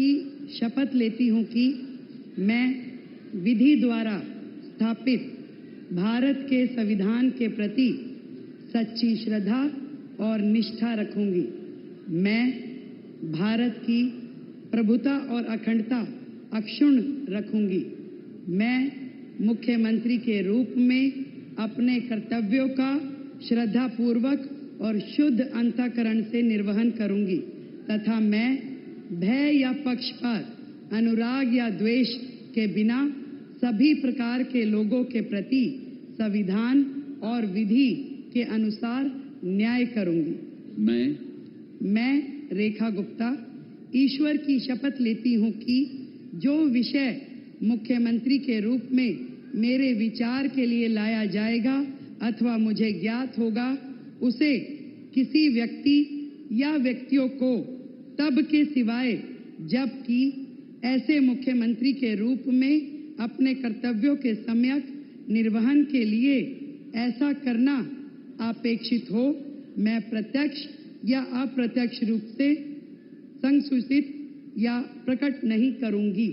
की शपथ लेती हूं कि मैं विधि द्वारा स्थापित भारत के संविधान के प्रति सच्ची श्रद्धा और निष्ठा रखूंगी। मैं भारत की प्रभुता और अखंडता अक्षुण्ण रखूंगी। मैं मुख्यमंत्री के रूप में अपने कर्तव्यों का श्रद्धापूर्वक और शुद्ध अंतःकरण से निर्वहन करूंगी तथा मैं भय या पक्षपात, अनुराग या द्वेष के बिना सभी प्रकार के लोगों के प्रति संविधान और विधि के अनुसार न्याय करूंगी। मैं रेखा गुप्ता ईश्वर की शपथ लेती हूं कि जो विषय मुख्यमंत्री के रूप में मेरे विचार के लिए लाया जाएगा अथवा मुझे ज्ञात होगा, उसे किसी व्यक्ति या व्यक्तियों को तब के सिवाय जबकि ऐसे मुख्यमंत्री के रूप में अपने कर्तव्यों के सम्यक निर्वहन के लिए ऐसा करना अपेक्षित हो, मैं प्रत्यक्ष या अप्रत्यक्ष रूप से संसूचित या प्रकट नहीं करूंगी।